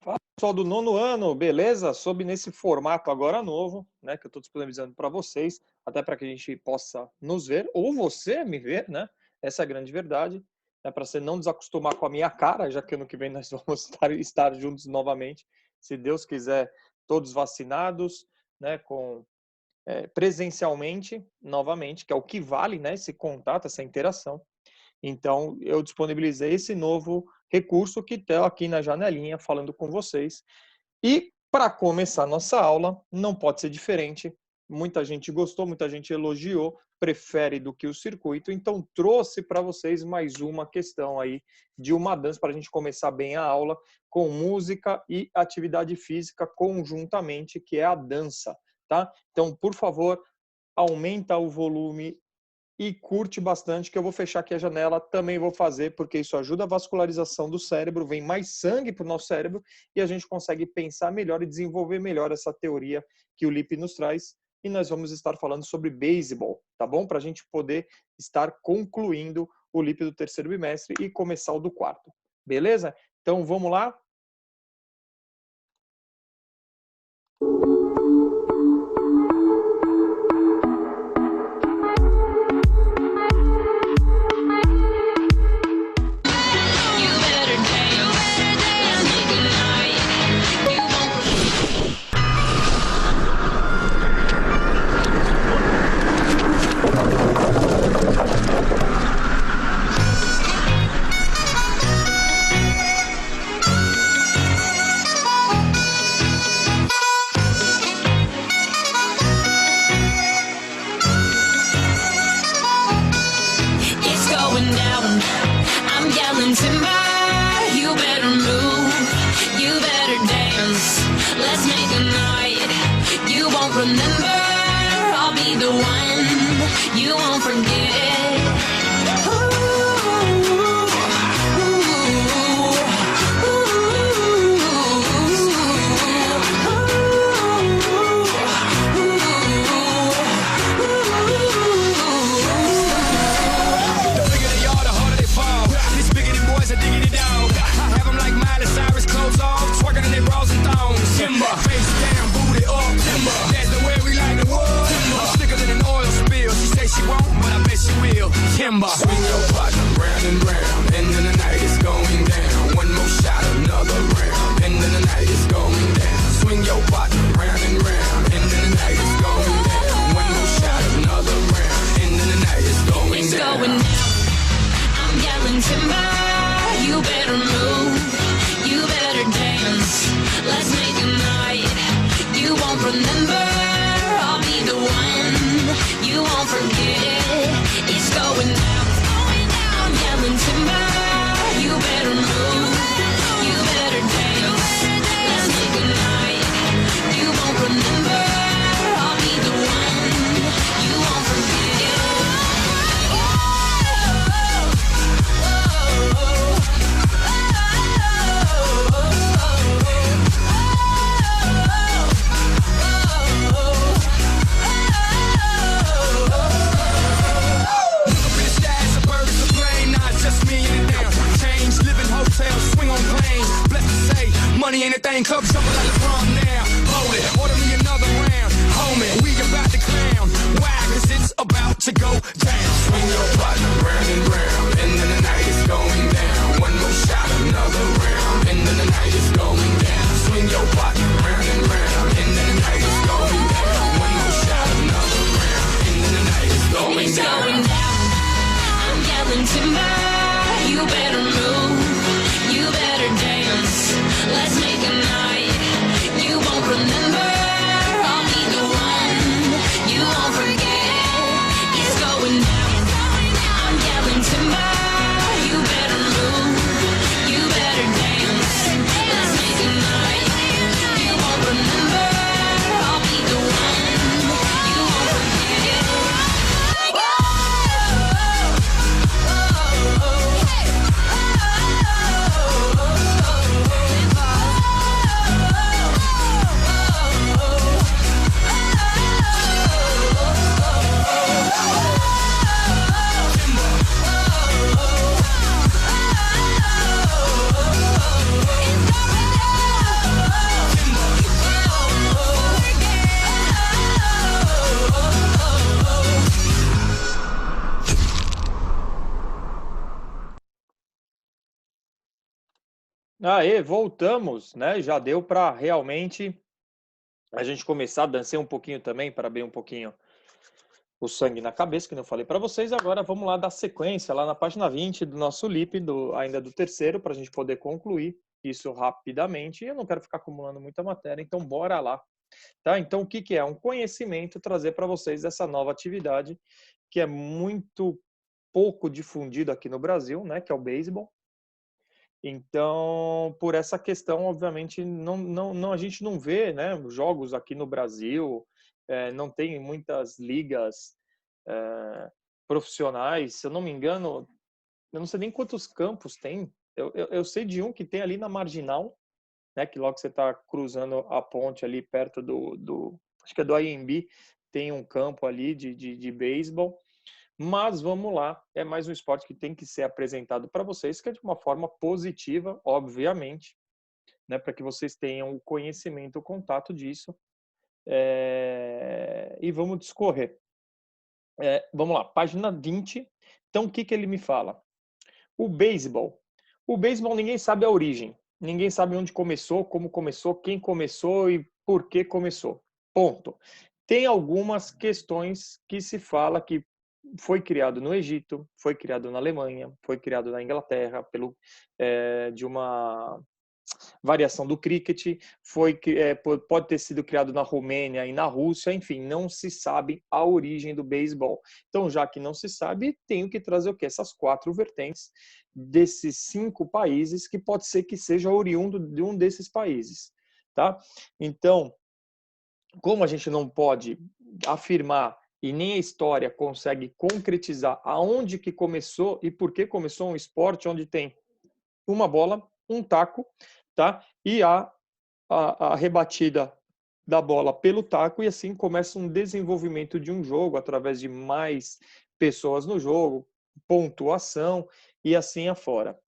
Fala, pessoal do nono ano, beleza? Soube nesse formato agora novo, né, que eu estou disponibilizando para vocês, até para que a gente possa nos ver, ou você me ver, né? Essa é a grande verdade, né, para você não desacostumar com a minha cara, já que ano que vem nós vamos estar juntos novamente, se Deus quiser, todos vacinados, né, presencialmente, novamente, que é o que vale, né, esse contato, essa interação. Então, eu disponibilizei esse novo recurso que está aqui na janelinha falando com vocês. E para começar nossa aula, não pode ser diferente. Muita gente gostou, muita gente elogiou, prefere do que o circuito. Então, trouxe para vocês mais uma questão aí de uma dança para a gente começar bem a aula com música e atividade física conjuntamente, que é a dança, tá? Então, por favor, aumenta o volume e curte bastante, que eu vou fechar aqui a janela, também vou fazer, porque isso ajuda a vascularização do cérebro, vem mais sangue para o nosso cérebro e a gente consegue pensar melhor e desenvolver melhor essa teoria que o Lippe nos traz. E nós vamos estar falando sobre beisebol, tá bom? Para a gente poder estar concluindo o Lippe do terceiro bimestre e começar o do quarto. Beleza? Então vamos lá? Aê, voltamos, né? Já deu para realmente a gente começar a dançar um pouquinho também, para abrir um pouquinho o sangue na cabeça, que eu falei para vocês. Agora vamos lá dar sequência lá na página 20 do nosso LIP, ainda do terceiro, para a gente poder concluir isso rapidamente. E eu não quero ficar acumulando muita matéria, então bora lá. Tá? Então, o que, que é? Um conhecimento trazer para vocês essa nova atividade que é muito pouco difundido aqui no Brasil, né? Que é o beisebol. Então, por essa questão, obviamente, a gente não vê, né, jogos aqui no Brasil, não tem muitas ligas profissionais. Se eu não me engano, eu não sei nem quantos campos tem. Eu sei de um que tem ali na Marginal, né, que logo você está cruzando a ponte ali perto acho que é do IMB, tem um campo ali de beisebol. Mas vamos lá, é mais um esporte que tem que ser apresentado para vocês, que é de uma forma positiva, obviamente, né, para que vocês tenham o conhecimento, o contato disso. E vamos discorrer. Vamos lá, página 20. Então, o que, que ele me fala? O beisebol. O beisebol ninguém sabe a origem. Ninguém sabe onde começou, como começou, quem começou e por que começou. Ponto. Tem algumas questões que se fala que foi criado no Egito, foi criado na Alemanha, foi criado na Inglaterra de uma variação do cricket, pode ter sido criado na Romênia e na Rússia, enfim, não se sabe a origem do beisebol. Então, já que não se sabe, tenho que trazer o quê? Essas 4 vertentes desses 5 países, que pode ser que seja oriundo de um desses países, tá? Então, como a gente não pode afirmar e nem a história consegue concretizar aonde que começou e por que começou um esporte onde tem uma bola, um taco, tá? E a rebatida da bola pelo taco, e assim começa um desenvolvimento de um jogo através de mais pessoas no jogo, pontuação e assim afora.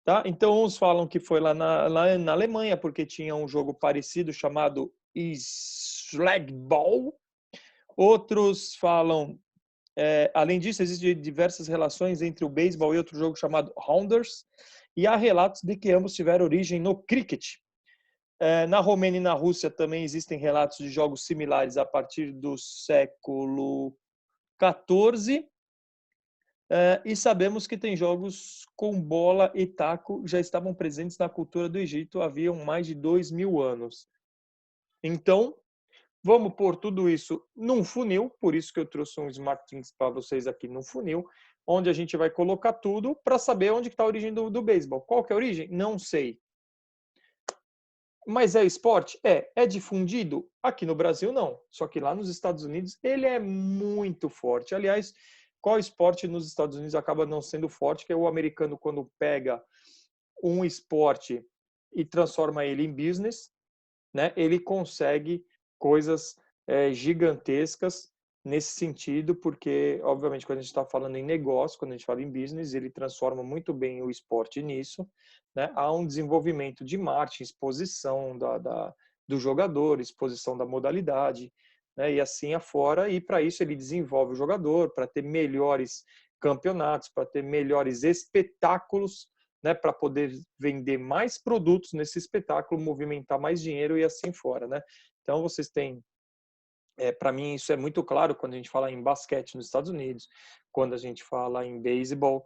Tá? Então, uns falam que foi lá na Alemanha, porque tinha um jogo parecido chamado Slagball. Outros falam, além disso, existem diversas relações entre o beisebol e outro jogo chamado Rounders, e há relatos de que ambos tiveram origem no cricket. Na Romênia e na Rússia também existem relatos de jogos similares a partir do século XIV. E sabemos que tem jogos com bola e taco já estavam presentes na cultura do Egito havia mais de 2.000 anos. Então, vamos pôr tudo isso num funil, por isso que eu trouxe um SmartThings para vocês aqui no funil, onde a gente vai colocar tudo para saber onde está a origem do beisebol. Qual que é a origem? Não sei. Mas é esporte? É difundido? Aqui no Brasil, não. Só que lá nos Estados Unidos, ele é muito forte. Aliás, qual esporte nos Estados Unidos acaba não sendo forte? Que é o americano, quando pega um esporte e transforma ele em business, né? Ele consegue coisas gigantescas nesse sentido, porque, obviamente, quando a gente está falando em negócio, quando a gente fala em business, ele transforma muito bem o esporte nisso, né? Há um desenvolvimento de marketing, exposição do jogador, exposição da modalidade, né? E assim afora, e para isso ele desenvolve o jogador, para ter melhores campeonatos, para ter melhores espetáculos, né, para poder vender mais produtos nesse espetáculo, movimentar mais dinheiro e assim fora, né? Então vocês têm, para mim isso é muito claro quando a gente fala em basquete nos Estados Unidos, quando a gente fala em beisebol,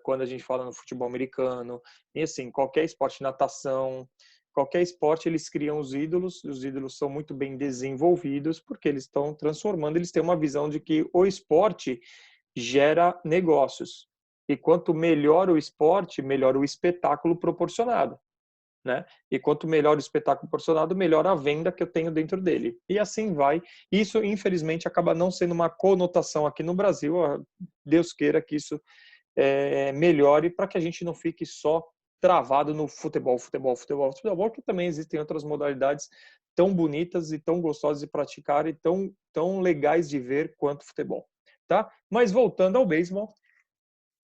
quando a gente fala no futebol americano, e assim, qualquer esporte, natação, qualquer esporte, eles criam os ídolos são muito bem desenvolvidos, porque eles estão transformando, eles têm uma visão de que o esporte gera negócios. E quanto melhor o esporte, melhor o espetáculo proporcionado, né? E quanto melhor o espetáculo proporcionado, melhor a venda que eu tenho dentro dele. E assim vai. Isso, infelizmente, acaba não sendo uma conotação aqui no Brasil. Deus queira que isso melhore para que a gente não fique só travado no futebol, que também existem outras modalidades tão bonitas e tão gostosas de praticar e tão legais de ver quanto futebol, tá? Mas voltando ao beisebol,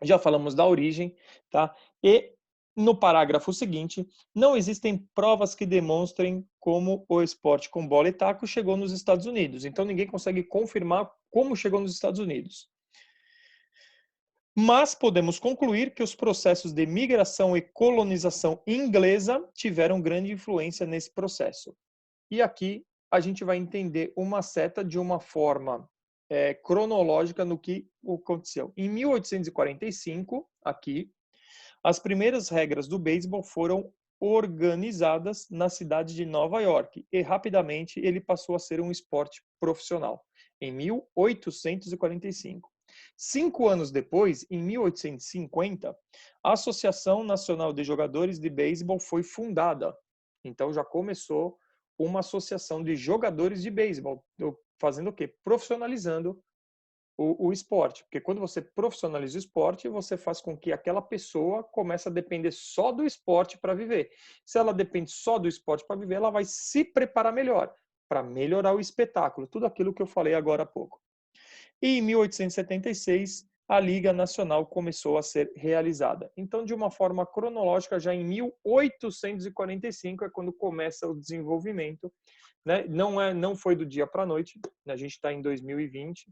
já falamos da origem, tá? E no parágrafo seguinte, não existem provas que demonstrem como o esporte com bola e taco chegou nos Estados Unidos. Então ninguém consegue confirmar como chegou nos Estados Unidos. Mas podemos concluir que os processos de migração e colonização inglesa tiveram grande influência nesse processo. E aqui a gente vai entender uma seta de uma forma cronológica no que aconteceu. Em 1845, aqui, as primeiras regras do beisebol foram organizadas na cidade de Nova York e rapidamente ele passou a ser um esporte profissional, em 1845. 5 anos depois, em 1850, a Associação Nacional de Jogadores de Beisebol foi fundada. Então já começou uma associação de jogadores de beisebol, fazendo o quê? Profissionalizando o esporte. Porque quando você profissionaliza o esporte, você faz com que aquela pessoa comece a depender só do esporte para viver. Se ela depende só do esporte para viver, ela vai se preparar melhor para melhorar o espetáculo, tudo aquilo que eu falei agora há pouco. E em 1876, a Liga Nacional começou a ser realizada. Então, de uma forma cronológica, já em 1845 é quando começa o desenvolvimento, né? Não foi do dia para a noite, né? A gente está em 2020,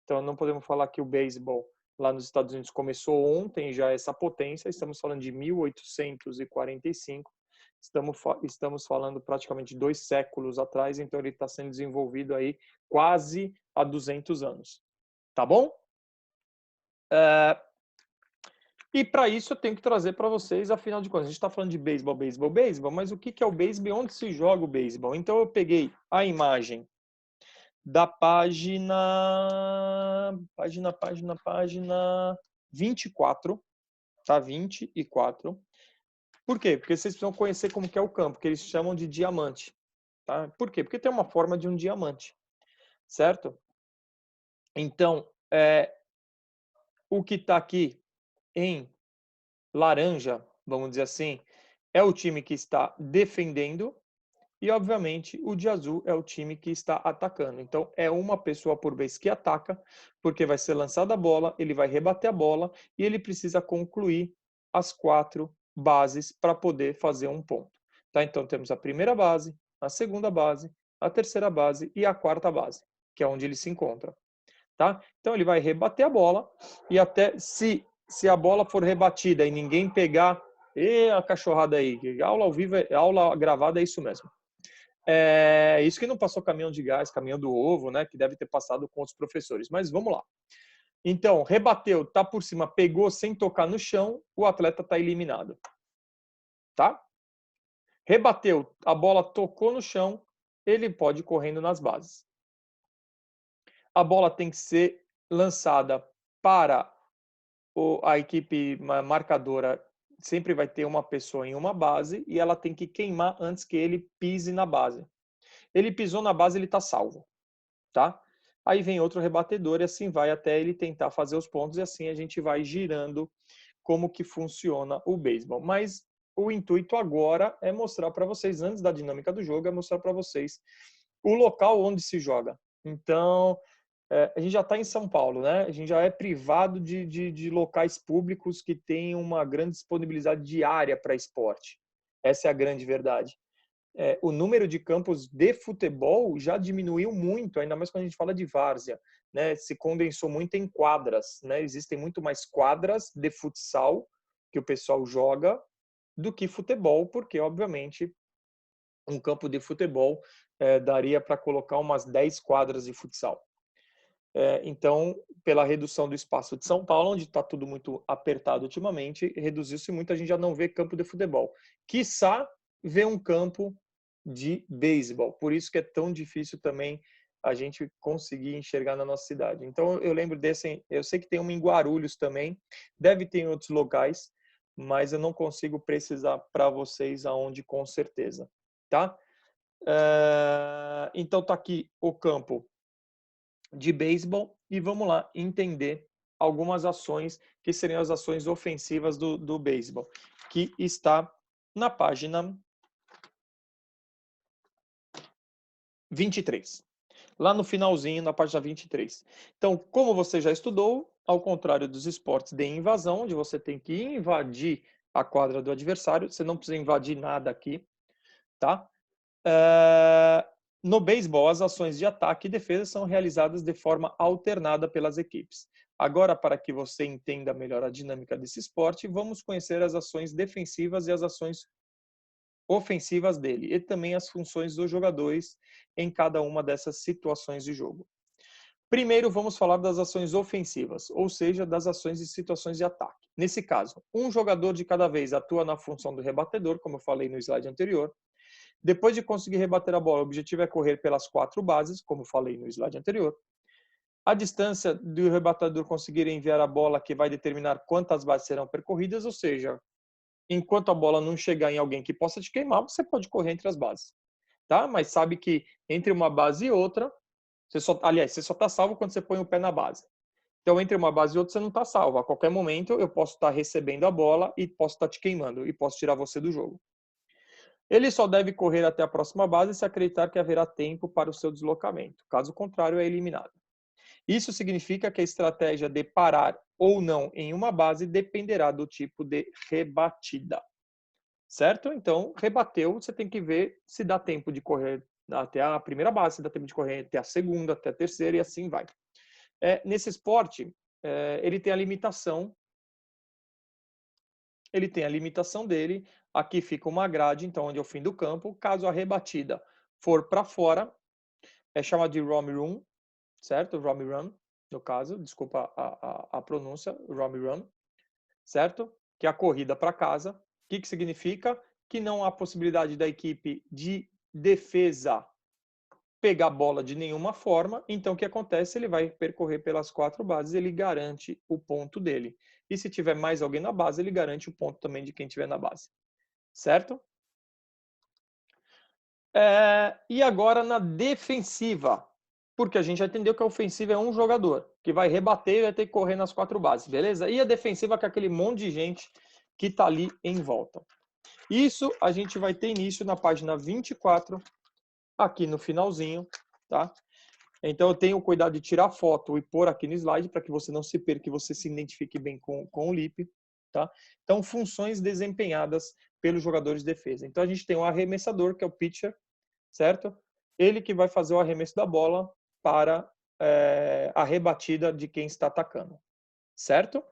então não podemos falar que o beisebol lá nos Estados Unidos começou ontem, já essa potência, estamos falando de 1845, estamos falando praticamente 2 séculos atrás, então ele está sendo desenvolvido aí quase há 200 anos. Tá bom? E para isso eu tenho que trazer para vocês, afinal de contas, a gente está falando de beisebol, beisebol, beisebol, mas o que é o beisebol e onde se joga o beisebol? Então eu peguei a imagem da página 24, tá? 24. Por quê? Porque vocês precisam conhecer como que é o campo, que eles chamam de diamante, tá? Por quê? Porque tem uma forma de um diamante, certo? Então, o que está aqui em laranja, vamos dizer assim, é o time que está defendendo e, obviamente, o de azul é o time que está atacando. Então, é uma pessoa por vez que ataca, porque vai ser lançada a bola, ele vai rebater a bola e ele precisa concluir as 4 bases para poder fazer um ponto. Tá? Então, temos a primeira base, a segunda base, a terceira base e a quarta base, que é onde ele se encontra. Tá? Então, ele vai rebater a bola e até se a bola for rebatida e ninguém pegar, e a cachorrada aí, aula ao vivo, aula gravada é isso mesmo. É isso que não passou caminhão de gás, caminhão do ovo, né? Que deve ter passado com os professores. Mas vamos lá. Então, rebateu, tá por cima, pegou sem tocar no chão, o atleta tá eliminado. Tá? Rebateu, a bola tocou no chão, ele pode ir correndo nas bases. A bola tem que ser lançada para a equipe marcadora, sempre vai ter uma pessoa em uma base e ela tem que queimar antes que ele pise na base. Ele pisou na base, ele está salvo, tá? Aí vem outro rebatedor e assim vai até ele tentar fazer os pontos e assim a gente vai girando como que funciona o beisebol. Mas o intuito agora é mostrar para vocês, antes da dinâmica do jogo, é mostrar para vocês o local onde se joga. Então, a gente já está em São Paulo, né? A gente já é privado de locais públicos que têm uma grande disponibilidade de área para esporte. Essa é a grande verdade. O número de campos de futebol já diminuiu muito, ainda mais quando a gente fala de várzea, né? Se condensou muito em quadras, né? Existem muito mais quadras de futsal que o pessoal joga do que futebol, porque obviamente um campo de futebol daria para colocar umas 10 quadras de futsal. Então, pela redução do espaço de São Paulo, onde está tudo muito apertado ultimamente, reduziu-se muito, a gente já não vê campo de futebol. Quiçá ver um campo de beisebol. Por isso que é tão difícil também a gente conseguir enxergar na nossa cidade. Então, eu lembro desse, eu sei que tem uma em Guarulhos também, deve ter em outros locais, mas eu não consigo precisar para vocês aonde com certeza, tá? Então, tá aqui o campo de beisebol e vamos lá entender algumas ações que seriam as ações ofensivas do beisebol, que está na página 23. Lá no finalzinho, na página 23. Então, como você já estudou, ao contrário dos esportes de invasão, onde você tem que invadir a quadra do adversário, você não precisa invadir nada aqui, tá? No beisebol, as ações de ataque e defesa são realizadas de forma alternada pelas equipes. Agora, para que você entenda melhor a dinâmica desse esporte, vamos conhecer as ações defensivas e as ações ofensivas dele, e também as funções dos jogadores em cada uma dessas situações de jogo. Primeiro, vamos falar das ações ofensivas, ou seja, das ações e situações de ataque. Nesse caso, um jogador de cada vez atua na função do rebatedor, como eu falei no slide anterior. Depois de conseguir rebater a bola, o objetivo é correr pelas 4 bases, como eu falei no slide anterior. A distância do rebatedor conseguir enviar a bola que vai determinar quantas bases serão percorridas, ou seja, enquanto a bola não chegar em alguém que possa te queimar, você pode correr entre as bases. Tá? Mas sabe que entre uma base e outra, você só está salvo quando você põe o pé na base. Então, entre uma base e outra, você não está salvo. A qualquer momento, eu posso estar recebendo a bola e posso estar te queimando e posso tirar você do jogo. Ele só deve correr até a próxima base se acreditar que haverá tempo para o seu deslocamento. Caso contrário, é eliminado. Isso significa que a estratégia de parar ou não em uma base dependerá do tipo de rebatida. Certo? Então, rebateu, você tem que ver se dá tempo de correr até a primeira base, se dá tempo de correr até a segunda, até a terceira e assim vai. Nesse esporte, ele tem a limitação dele. Aqui fica uma grade, então, onde é o fim do campo. Caso a rebatida for para fora, é chamado de Rom Run, certo? Rom Run, no caso, desculpa a pronúncia, Rom Run, certo? Que é a corrida para casa. O que significa? Que não há possibilidade da equipe de defesa pegar a bola de nenhuma forma. Então, o que acontece? Ele vai percorrer pelas 4 bases, ele garante o ponto dele. E se tiver mais alguém na base, ele garante o ponto também de quem tiver na base. Certo? E agora na defensiva. Porque a gente já entendeu que a ofensiva é um jogador, que vai rebater e vai ter que correr nas 4 bases, beleza? E a defensiva que é aquele monte de gente que está ali em volta. Isso a gente vai ter início na página 24, aqui no finalzinho, tá? Então eu tenho cuidado de tirar foto e pôr aqui no slide para que você não se perca, que você se identifique bem com o LIP, tá? Então, funções desempenhadas pelos jogadores de defesa. Então a gente tem o arremessador, que é o pitcher, certo? Ele que vai fazer o arremesso da bola para a rebatida de quem está atacando, certo?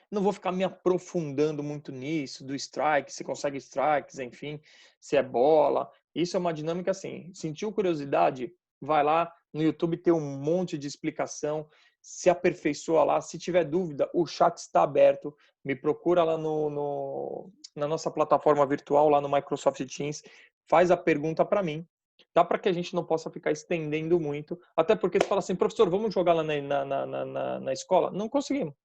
Não vou ficar me aprofundando muito nisso, do strike, se consegue strikes, enfim, se é bola. Isso é uma dinâmica assim. Sentiu curiosidade? Vai lá no YouTube, tem um monte de explicação. Se aperfeiçoa lá. Se tiver dúvida, o chat está aberto. Me procura lá na nossa plataforma virtual, lá no Microsoft Teams. Faz a pergunta para mim. Tá? Para que a gente não possa ficar estendendo muito. Até porque você fala assim, professor, vamos jogar lá na escola? Não conseguimos.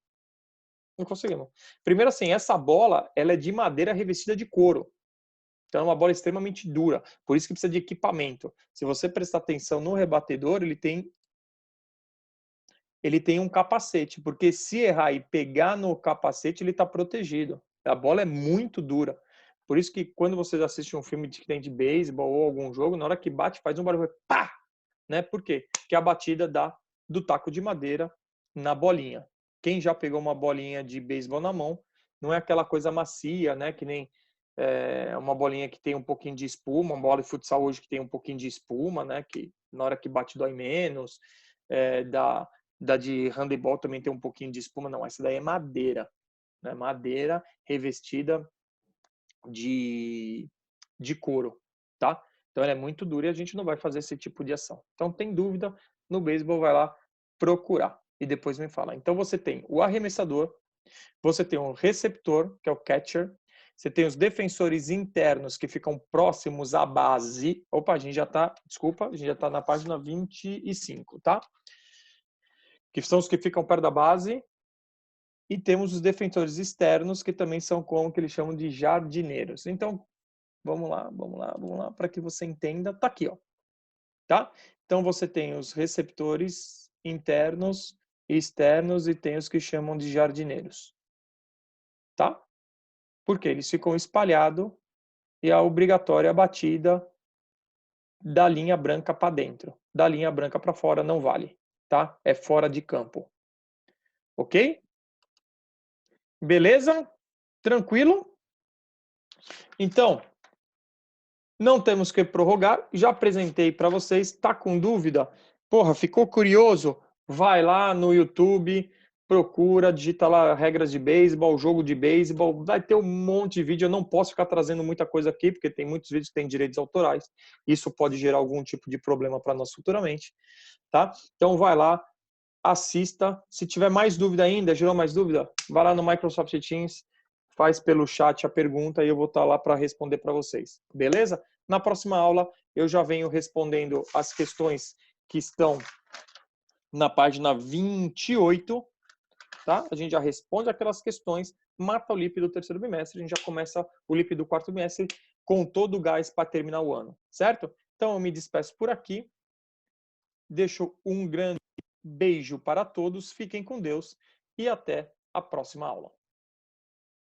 Não conseguimos. Primeiro assim, essa bola, ela é de madeira revestida de couro. Então é uma bola extremamente dura. Por isso que precisa de equipamento. Se você prestar atenção no rebatedor, ele tem um capacete. Porque se errar e pegar no capacete, ele está protegido. A bola é muito dura. Por isso que quando você assiste um filme que tem de beisebol ou algum jogo, na hora que bate, faz um barulho. Pá! Né? Por quê? Porque a batida do taco de madeira na bolinha. Quem já pegou uma bolinha de beisebol na mão, não é aquela coisa macia, né? Que nem uma bolinha que tem um pouquinho de espuma, uma bola de futsal hoje que tem um pouquinho de espuma, né? Que na hora que bate dói menos. Da de handebol também tem um pouquinho de espuma. Não, essa daí é madeira. Né? Madeira revestida de couro, tá? Então ela é muito dura e a gente não vai fazer esse tipo de ação. Então tem dúvida, no beisebol vai lá procurar e depois me fala. Então você tem o arremessador, você tem o receptor, que é o catcher, você tem os defensores internos que ficam próximos à base. Opa, a gente já tá na página 25, tá? Que são os que ficam perto da base. E temos os defensores externos, que também são como que eles chamam de jardineiros. Então, vamos lá, para que você entenda. Tá aqui, ó. Tá? Então, você tem os receptores internos e externos e tem os que chamam de jardineiros. Tá? Porque eles ficam espalhados e é obrigatória a batida da linha branca para dentro. Da linha branca para fora não vale. Tá? É fora de campo. Ok? Beleza? Tranquilo? Então, não temos que prorrogar. Já apresentei para vocês. Tá com dúvida? Porra, ficou curioso? vai lá no YouTube, procura, digita lá regras de beisebol, jogo de beisebol, vai ter um monte de vídeo. Eu não posso ficar trazendo muita coisa aqui, porque tem muitos vídeos que têm direitos autorais. Isso pode gerar algum tipo de problema para nós futuramente, tá? Então vai lá, assista. Se tiver mais dúvida ainda, gerou mais dúvida, vai lá no Microsoft Teams, faz pelo chat a pergunta e eu vou estar lá para responder para vocês. Beleza? Na próxima aula eu já venho respondendo as questões que estão na página 28, tá? A gente já responde aquelas questões, mata o LIP do terceiro bimestre, a gente já começa o LIP do quarto bimestre com todo o gás para terminar o ano, certo? Então eu me despeço por aqui, deixo um grande beijo para todos, fiquem com Deus e até a próxima aula.